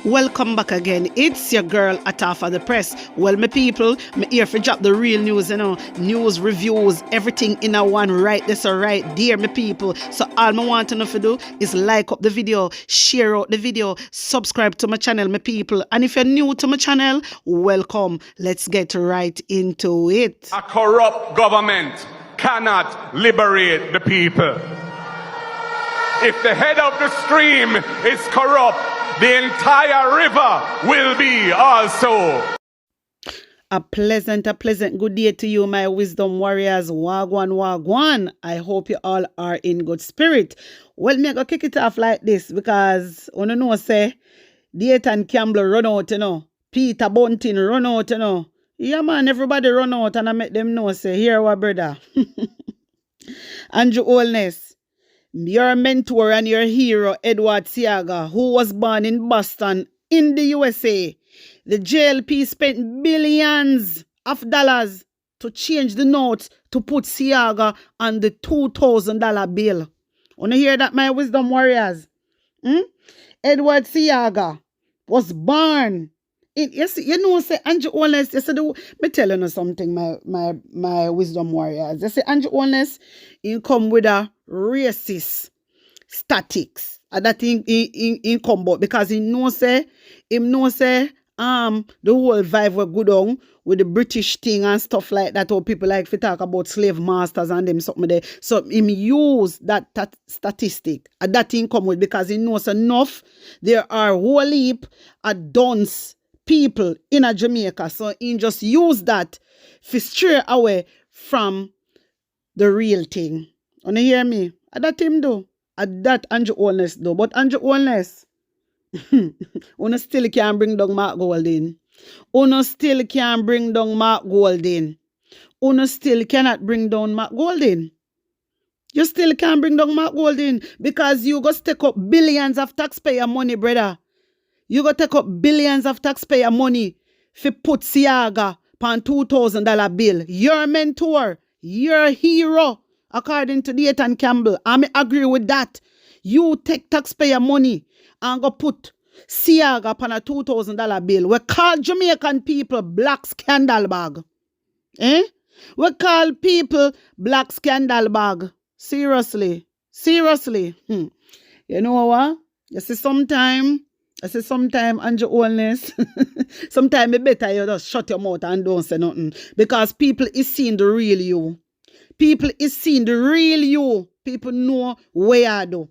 Welcome back again. It's your girl Atafa the Press. Well, my people, me here for drop the real news, news, reviews, everything in a one right this or right there, my people. So all I want to know to do is like up the video, share out the video, subscribe to my channel, my people. And if you're new to my channel, welcome. Let's get right into it. A corrupt government cannot liberate the people. If the head of the stream is corrupt, the entire river will be also. A pleasant good day to you, my wisdom warriors. Wagwan. I hope you all are in good spirit. Well, me go kick it off like this because you know say Dayton Campbell run out, Peter Bunting run out, Yeah man, everybody run out and I make them know say, here what brother. Andrew Holness. Your mentor and your hero, Edward Siaga, who was born in Boston, in the USA. The JLP spent billions of dollars to change the notes to put Siaga on the $2,000 bill. Wanna hear that, my wisdom warriors? Edward Siaga was born in, say Andrew Holness, me tell you something, my wisdom warriors. You say Andrew Holness, he come with a racist statics. And that thing in come about because he knows say the whole vibe were good on with the British thing and stuff like that, or people like to talk about slave masters and them something there. So him use that statistic and that thing come with because he knows enough there are whole heap of dunce people in a Jamaica. So he just use that to stray away from the real thing. Wanna hear me? And that him do. And that Andrew Holness do. But Andrew Holness, una still can't bring down Mark Golding. Una still can't bring down Mark Golding. Una still cannot bring down Mark Golding. You still can't bring down Mark Golding because you go take up billions of taxpayer money, brother. You go take up billions of taxpayer money for put Siaga on $2,000 bill. Your mentor, your hero, according to Dayton Campbell. I agree with that. You take taxpayer money and go put Siaga on a $2,000 bill. We call Jamaican people black scandal bag. We call people black scandal bag. Seriously. You know what? You see sometime, Andrew Holness, sometime it better you just shut your mouth and don't say nothing. Because people is seeing the real you. People is seeing the real you. People know where you do.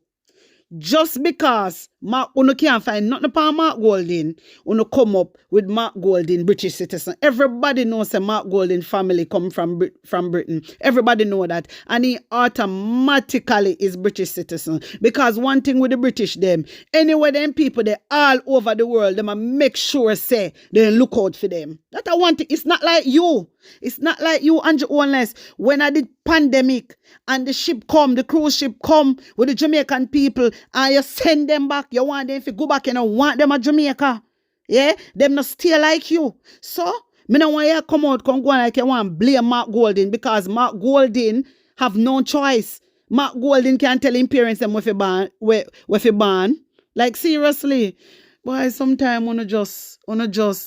Just because you can't find nothing upon Mark Golding, you come up with Mark Golding, British citizen. Everybody knows that Mark Golding family come from Britain. Everybody know that. And he automatically is British citizen. Because one thing with the British, them, anyway, them people, they all over the world, them make sure say they look out for them. That I want it. It's not like you. It's not like you, Andrew Holness. When I did pandemic and the cruise ship come with the Jamaican people and you send them back, you want them to go back and you want them at Jamaica. Yeah? Them not stay like you. So, me no want you come go like you want blame Mark Golding because Mark Golding have no choice. Mark Golding can't tell him parents them with a ban. Like seriously. Boy, sometimes wanna just,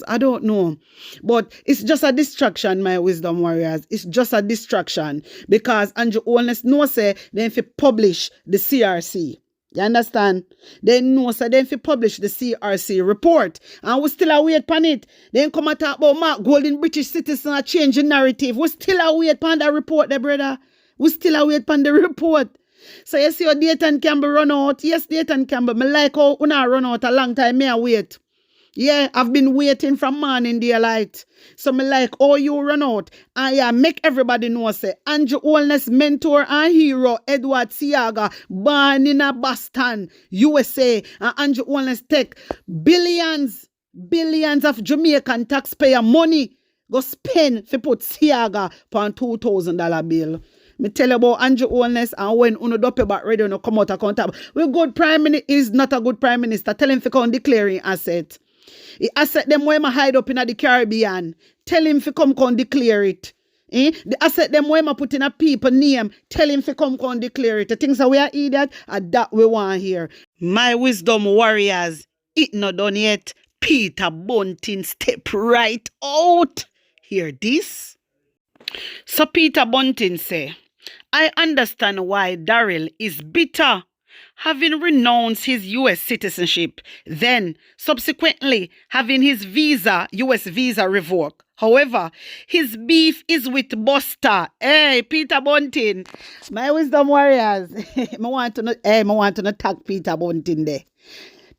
I don't know. But it's just a distraction, my wisdom warriors. It's just a distraction. Because Andrew Holness knows say they have to publish the CRC. You understand? They know say they have to publish the CRC report. And we still await upon it. Then come and talk about Mark Golding, British citizen, a change in narrative. We still await upon that report there, brother. We still await upon the report. So you see how Dayton Campbell run out? Yes, Dayton Campbell. Me like how una run out a long time. Me a wait. Yeah, I've been waiting from morning daylight. So me like how you run out. And yeah, make everybody know say Andrew Holness mentor and hero Edward Siaga born in a Boston, USA. And Andrew Holness take billions of Jamaican taxpayer money go spend to put Siaga on $2,000 bill. Me tell you about Andrew Holness and when uno dope back ready uno come out accountable. We good prime minister is not a good prime minister. Tell him to come declaring asset. He asset them where hide up in the Caribbean. Tell him to come declare it. The asset them where put in a people name. Tell him to come declare it. The things that we are idiot and that we want here. My wisdom warriors. It not done yet. Peter Bunting step right out. Hear this? So Peter Bunting say, I understand why Daryl is bitter, having renounced his U.S. citizenship, then subsequently having his U.S. visa revoked. However, his beef is with Buster. Hey, Peter Bunting. My wisdom warriors. I want to tag Peter Bunting there.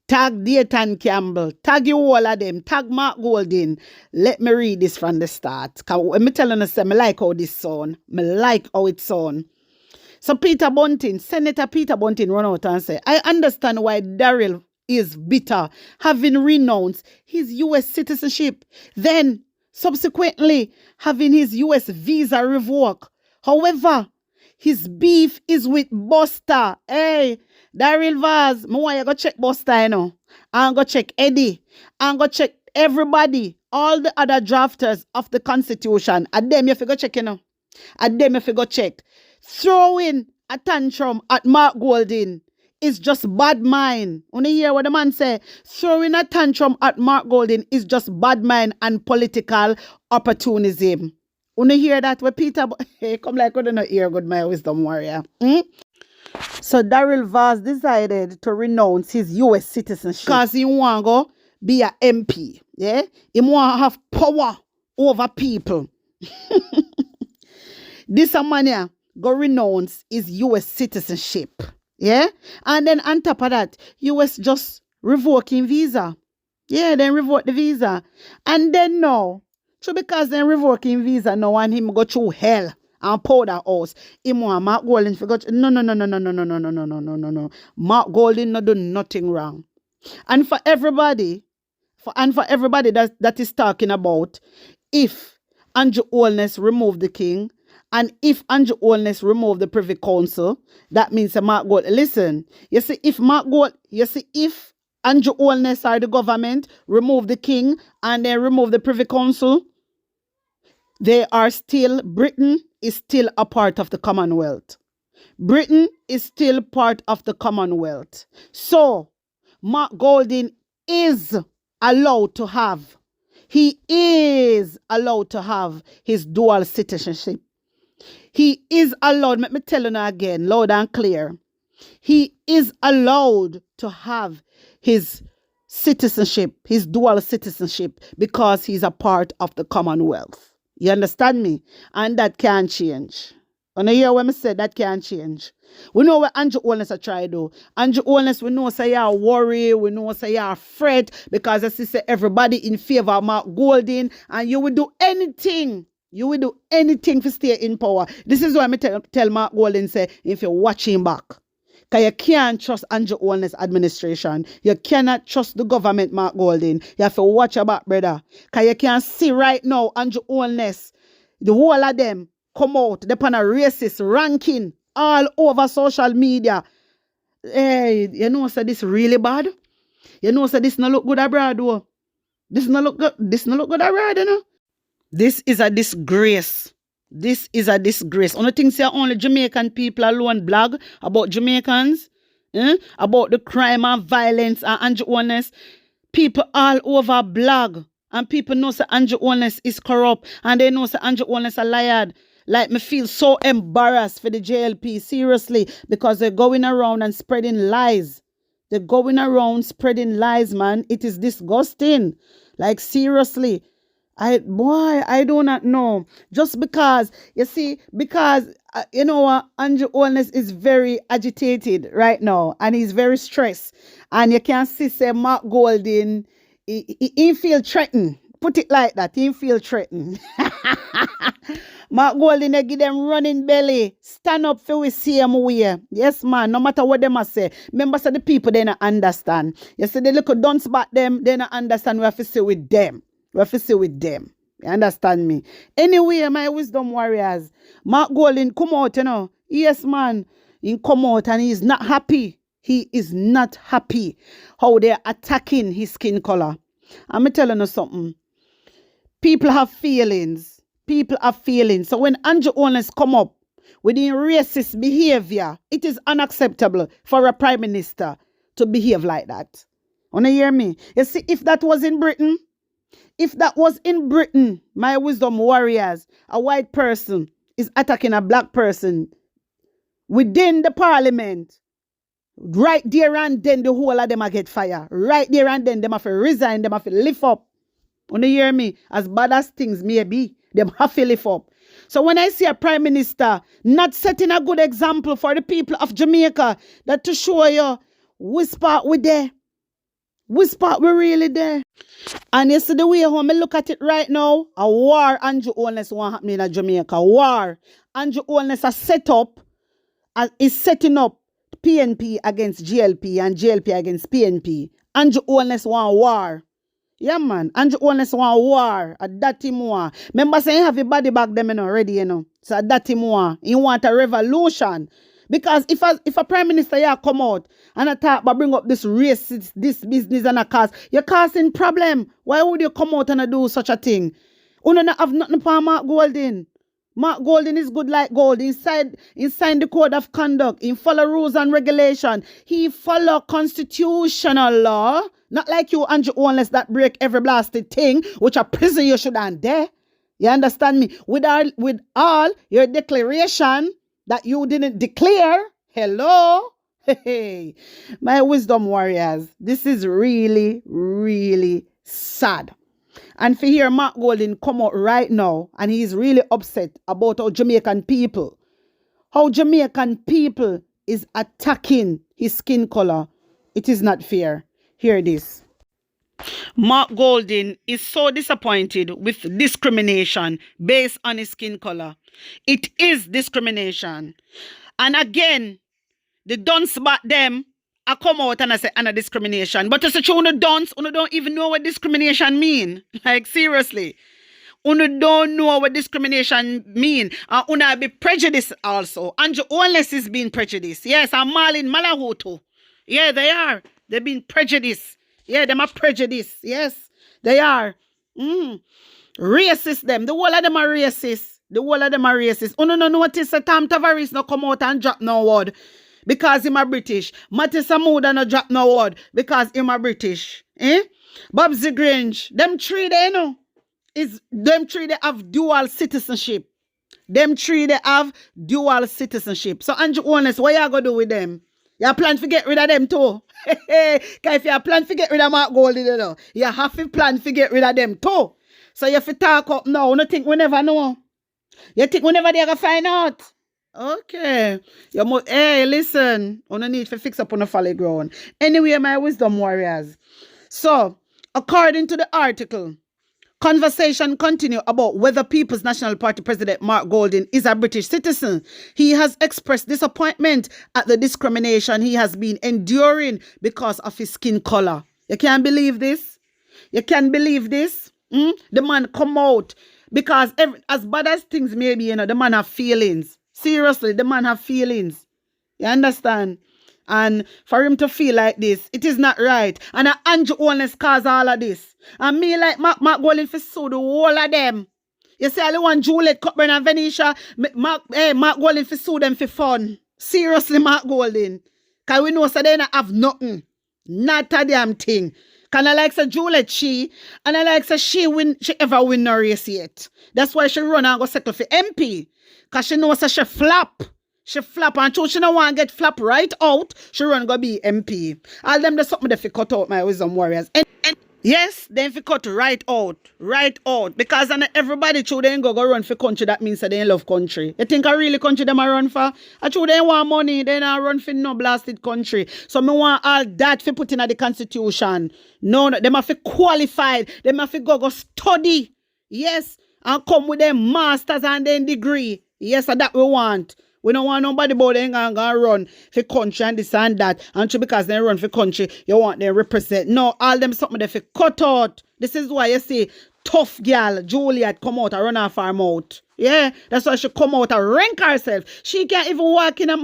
Tag Dayton Campbell. Tag you all of them. Tag Mark Golding. Let me read this from the start. Because when me telling you, I like how this sound. I like how it sound. So Peter Bunting, Senator Peter Bunting run out and say, I understand why Daryl is bitter, having renounced his U.S. citizenship, then subsequently having his U.S. visa revoked. However, his beef is with Buster. Hey, Daryl Vaz, I want you go check Buster, you know. And go check Eddie. And go check everybody, all the other drafters of the Constitution. And them you go check, you know. And them you go check. Throwing a tantrum at Mark Golding is just bad mind. When you hear what the man say, throwing a tantrum at Mark Golding is just bad mind and political opportunism. When you hear that, where Peter, hey, come like we don't hear good, my wisdom warrior. So Daryl Vaz decided to renounce his U.S. citizenship because he want to go be a MP. Yeah, he want to have power over people. This a man here go renounce his U.S. citizenship. Yeah? And then on top of that, U.S. just revoking visa. Yeah, then revoke the visa. And then now, so because then revoking visa now and him go through hell and powder house, him want Mark Golding forgot. No. Mark Golding not do nothing wrong. And for everybody, that is talking about if Andrew Holness removed the king, and if Andrew Holness remove the Privy Council, that means Mark Gold. Listen, if Andrew Holness or the government remove the king and then remove the Privy Council, Britain is still a part of the Commonwealth. Britain is still part of the Commonwealth. So, Mark Golding is allowed to have his dual citizenship. He is allowed, let me tell you again, loud and clear. He is allowed to have his citizenship, his dual citizenship, because he's a part of the Commonwealth. You understand me? And that can't change. And you hear what I said, that can't change. We know what Andrew Holness are trying to do. Andrew Holness, we know say you worry, we know say you fret, because as I say, everybody in favor of Mark Golding, and you will do anything. You will do anything to stay in power. This is why I tell Mark Golding, say, if you're watching back, because you can't trust Andrew Holness administration. You cannot trust the government, Mark Golding. You have to watch your back, brother. Because you can see right now, Andrew Holness, the whole of them come out, they're on a racist ranking all over social media. Hey, you know, so this really bad? You know, so this not look good abroad, though. This not look good abroad, you know? This is a disgrace. This is a disgrace. Only thing say only Jamaican people alone blog about Jamaicans, about the crime and violence and Andrew Holness. People all over blog, and people know that Andrew Holness is corrupt, and they know that Andrew Holness a liar. Like, me feel so embarrassed for the JLP, seriously, because they're going around and spreading lies. They're going around spreading lies, man. It is disgusting. Like, seriously. I do not know. Just because, you see, you know what, Andrew Holness is very agitated right now, and he's very stressed. And you can see, say, Mark Golding, he feel threatened. Put it like that, he feel threatened. Mark Golding, they give them running belly. Stand up for we see them way. Yes, man, no matter what they must say. Remember, so the people, they don't understand. You see, the little dunce back them, they don't understand. We have to say with them. We have to say with them. You understand me? Anyway, my wisdom warriors, Mark Golding come out, you know. Yes, man. He come out and he's not happy. He is not happy how they're attacking his skin color. I'm telling you something. People have feelings. People have feelings. So when Andrew Holness come up with the racist behavior, it is unacceptable for a prime minister to behave like that. Wanna hear me? You see, if that was in Britain, my wisdom warriors, a white person is attacking a black person within the parliament, right there and then the whole of them a get fire. Right there and then them have to resign, them have to lift up. Wanna hear me? As bad as things may be, them have to lift up. So when I see a prime minister not setting a good example for the people of Jamaica, that to show you, which part we there? Which part we really there? And you see the way how me look at it right now, a war Andrew Holness want happening in Jamaica. War. Andrew Holness is setting up PNP against GLP and GLP against PNP. Andrew Holness want war. Yeah, man. Andrew Holness want war. A dirty war. Remember saying you have your body back them already, you know. So a dirty war. You want a revolution. Because if a prime minister here come out and attack but bring up this racist, this business and a cause, you're causing problem. Why would you come out and do such a thing? You don't have nothing for Mark Golding. Mark Golding is good like gold. Inside the code of conduct. He follow rules and regulation. He follow constitutional law. Not like you, Andrew Holness, that break every blasted thing, which a prison you should have there. You understand me? With all your declaration that you didn't declare. Hello? Hey, my wisdom warriors. This is really, really sad. And for hear Mark Golding come out right now, and he's really upset about how Jamaican people is attacking his skin color. It is not fair. Hear this. Mark Golding is so disappointed with discrimination based on his skin color. It is discrimination. And again, the dunce back them, I come out and I say, "Anna discrimination." But it's a true dunce, you don't even know what discrimination mean. Like, seriously. You don't know what discrimination mean. And you be prejudiced also. Andrew Holness is being prejudiced. Yes, and Marlin Malahutu. Yeah, they are. They're being prejudiced. Yeah, them are prejudiced. Yes, they are. Racist them. The whole of them are racist. You don't notice that Tom Tavares no come out and drop no word because him a British. Mattis Amuda no drop no word because him a British. Babsy Grange. Them three they know. Them three they have dual citizenship. So Andrew Holness, what you gonna do with them? You plan to get rid of them too. Because if you plan to get rid of Mark Golding, you know, you have to plan to get rid of them too. So you have to talk up now. You don't think we never know. You think we never they gonna find out. Okay. Hey, listen. You don't need to fix up on the folly ground. Anyway, my wisdom warriors. So, according to the article, conversation continue about whether People's National Party President Mark Golding is a British citizen. He has expressed disappointment at the discrimination he has been enduring because of his skin color. You can't believe this? The man come out because as bad as things may be, you know, the man have feelings. Seriously, the man have feelings. You understand? And for him to feel like this, it is not right. And Andrew Holness cause all of this. And me like Mark Golding for sue the whole of them. You see, I want Juliet, Cockburn and Venetia, Mark Golding for sue them for fun. Seriously, Mark Golding. Because we know so they don't have nothing. Not a damn thing. Because I like say Juliet and I like say she ever win no race yet. That's why she run and go settle for MP. Because she knows that she flop. She flap and she don't want to get flap right out. She run go be MP. All them there's something they fi cut out, my wisdom warriors. And yes, they fi cut right out. Because everybody true they ain't go run for country. That means that they ain't love country. You think a really country them a run for? I true they want money. They not run for no blasted country. So me want all that fi put in the constitution. No, them have to qualified. Them have to go study. Yes, and come with them masters and then degree. Yes, and that we want. We don't want nobody but they ain't gonna run for country and this and that. And because they run for country, you want them represent. No, all them something they fi cut out. This is why you see tough girl Juliet come out and run off her mouth. Yeah, that's why she come out and rank herself. She can't even walk in a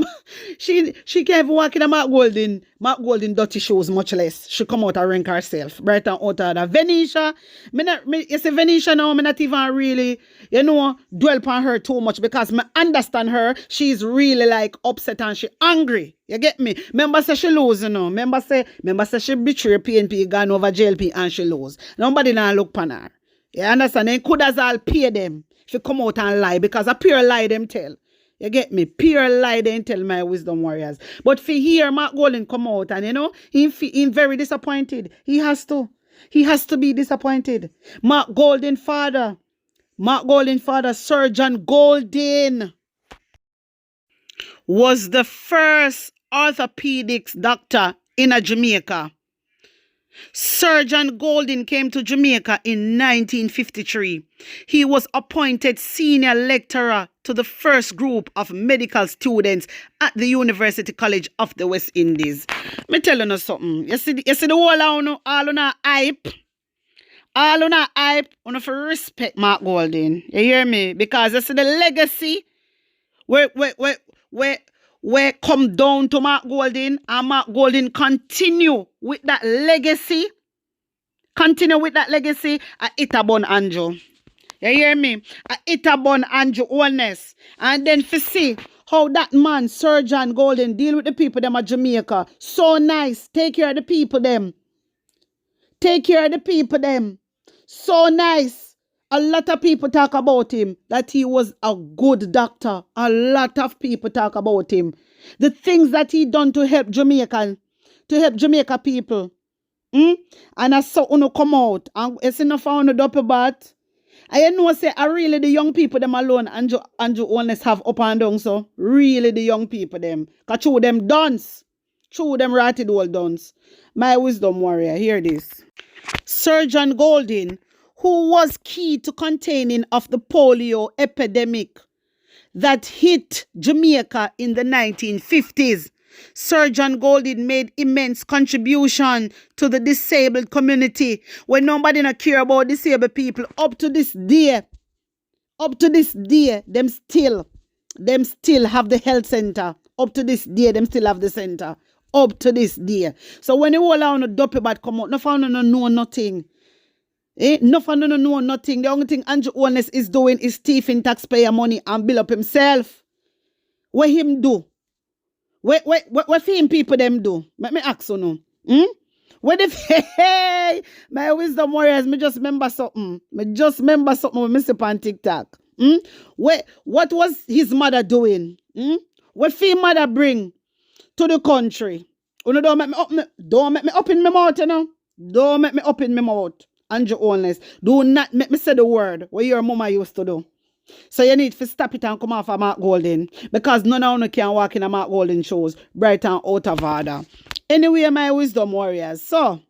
she can't even walk in a Mark Golding dirty shoes, much less. She come out and rank herself. Right and out of that. Venetia, you see Venetia now, me not even really, dwell upon her too much because me understand her. She's really like upset and she angry. You get me? Remember say she lose, you know. Remember say she betray PNP, gone over JLP and she lose. Nobody now look pan her. You understand? They could as all pay them if you come out and lie because a pure lie them tell. You get me? Pure lie they tell my wisdom warriors. But for here, Mark Golden come out and you know, he very disappointed. He has to. He has to be disappointed. Mark Golden father, Surgeon Golden, was the first orthopedics doctor in Jamaica. Surgeon Golden came to Jamaica in 1953. He was appointed senior lecturer to the first group of medical students at the University College of the West Indies. Me tell you something. You see the whole all on a hype. All on a hype, on a respect Mark Golden. You hear me? Because you see the legacy where come down to Mark Golden, and Mark Golden continue with that legacy. Continue with that legacy at Itabon Andrew. You hear me? At Itabon Andrew Oneness. And then for see how that man, Surgeon Golden, deal with the people them at Jamaica. So nice. Take care of the people them. Take care of the people them. So nice. A lot of people talk about him, that he was a good doctor. A lot of people talk about him. The things that he done to help Jamaica people. And I saw uno come out, and it's enough for uno double bat. I know say, I really the young people them alone, Andrew Honest have up and down, so really the young people them. Cause through them dons, through them ratted old dons. My wisdom warrior, hear this. Surgeon Golden, who was key to containing of the polio epidemic that hit Jamaica in the 1950s. Surgeon Golden made immense contribution to the disabled community when nobody not care about disabled people. Up to this day, them still have the health center. Up to this day, them still have the center. Up to this day. So when you all on a dopey bad come out, no found no know nothing. No know nothing. The only thing Andrew Honest is doing is thieving taxpayer money and build up himself. What him do? What him people them do? Let me ask you now. What if hey, my wisdom warriors, me just remember something. When me see on TikTok. What was his mother doing? What his mother bring to the country? Don't make me up in my mouth, you know. Don't make me up in my mouth. Andrew Honest, do not make me say the word what your mama used to do. So you need to stop it and come off of Mark Golden, because none of you can walk in a Mark Golden shows bright and out of order. Anyway, my wisdom warriors. So,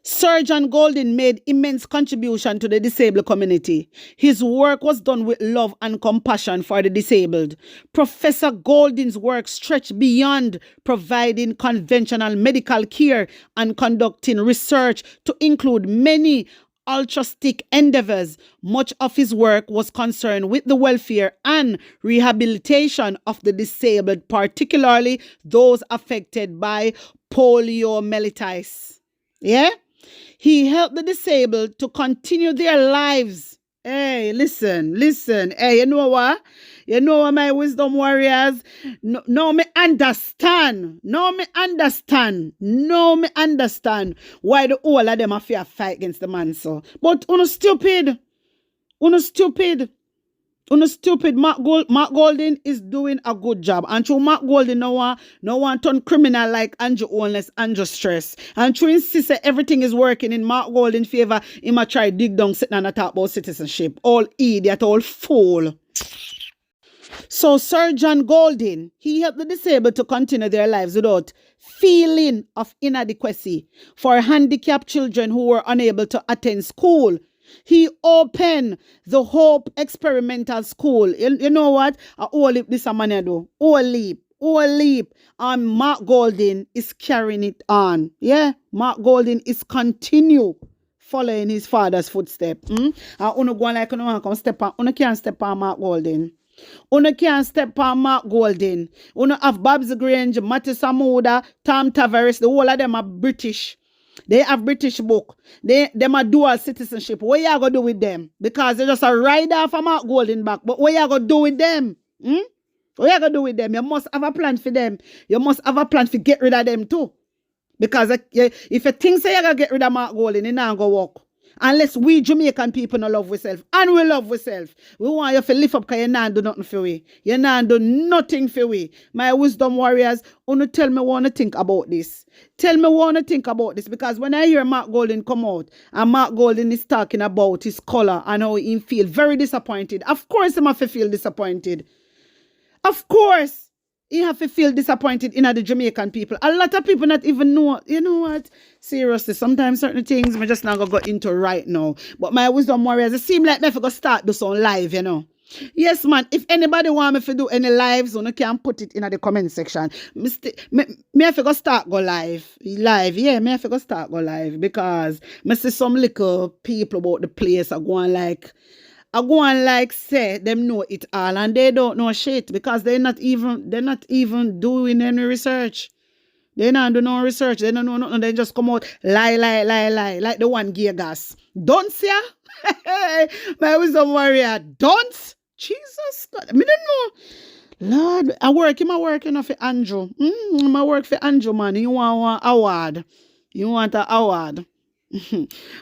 Surgeon Golden made immense contribution to the disabled community. His work was done with love and compassion for the disabled. Professor Golden's work stretched beyond providing conventional medical care and conducting research to include many altruistic endeavors. Much of his work was concerned with the welfare and rehabilitation of the disabled, particularly those affected by poliomyelitis. Yeah? He helped the disabled to continue their lives. Hey, listen. Hey, you know what? You know what, my wisdom warriors? No, me understand. No, me understand why the whole of them have to fight against the man, so. But stupid. Mark Golden is doing a good job. And through Mark Golden, no one turn criminal like Andrew Honest, Andrew Stress. And through insist that everything is working in Mark Golden favor, he might try dig down sitting and talk about citizenship. All idiot, all fool. So Surgeon Golden, he helped the disabled to continue their lives without feeling of inadequacy. For handicapped children who were unable to attend school, he opened the Hope Experimental School. You know what? All leap this a man do. All leap. And Mark Golden is carrying it on. Yeah? Mark Golden is continue following his father's footsteps. And uno go like uno come step on. Uno can't step on Mark Golden. Uno can't step on Mark Golden. Uno have Babs Grange, Matthew Samuda, Tom Tavares. The whole of them are British. They have British book. Them are dual citizenship. What you gonna do with them? Because they're just a rider for Mark Golden back. But what you gonna do with them? What you gonna do with them? You must have a plan for them. You must have a plan to get rid of them too. Because if you think say you gonna get rid of Mark Golding, it not gonna work. Unless we Jamaican people no love ourselves. And we love ourselves. We want you to lift up because you not do nothing for we. You not do nothing for we. My wisdom warriors, only tell me what to think about this. Tell me what to think about this. Because when I hear Mark Golding come out, and Mark Golding is talking about his color and how he feel very disappointed. Of course he have to feel disappointed. Of course. You have to feel disappointed in the Jamaican people. A lot of people not even know. You know what? Seriously, sometimes certain things I'm just not going to go into right now. But my wisdom warriors, it seems like me have to start this on live, you know. Yes, man. If anybody want me to do any lives, you can put it in the comment section. Me have to start go live. Yeah, me have to start go live. Because I see some little people about the place are going like say them know it all and they don't know shit because they're not even doing any research. They not do no research. They don't know nothing. They just come out lie like the one gear gas. Don't see ya? My wisdom warrior. Don't. Jesus God. I don't know. Lord, I work for Andrew. I work for Andrew, man. You want an award. You want an award.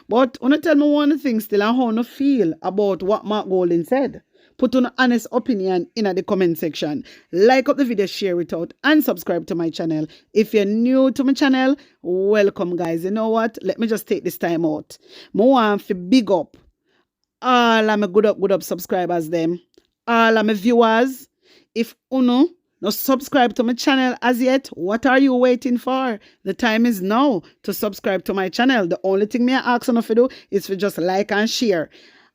But wanna tell me one thing still and how you feel about what Mark Golding said. Put an honest opinion in the comment section. Like up the video, share it out, and subscribe to my channel. If you're new to my channel, welcome guys. You know what? Let me just take this time out. I want to big up all of my good up subscribers them. All of my viewers. If uno no subscribe to my channel as yet, what are you waiting for? The time is now to subscribe to my channel. The only thing me ask you to do is to just like and share.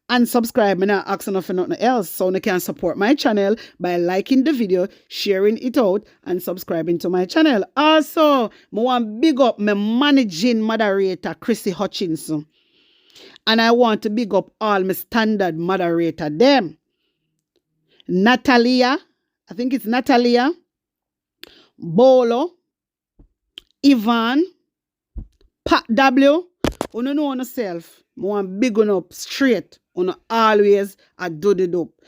And subscribe, me not asking for nothing else. So you can support my channel by liking the video, sharing it out, and subscribing to my channel. Also, I want big up my managing moderator, Chrissy Hutchinson. And I want to big up all my standard moderator, them. Natalia, I think it's Natalia, Bolo, Ivan, Pat W. You know on yourself. I want big one up straight. You always do the dope.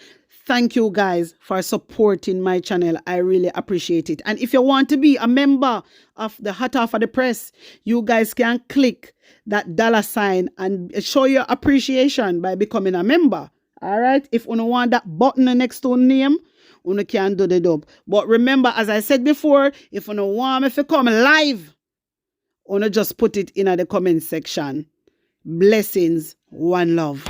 Thank you guys for supporting my channel. I really appreciate it. And if you want to be a member of the Hot Off of the Press, you guys can click that $sign and show your appreciation by becoming a member. All right? If you want that button next to name, you can do the dope. But remember, as I said before, if you want me to come live, you just put it in the comment section. Blessings, one love.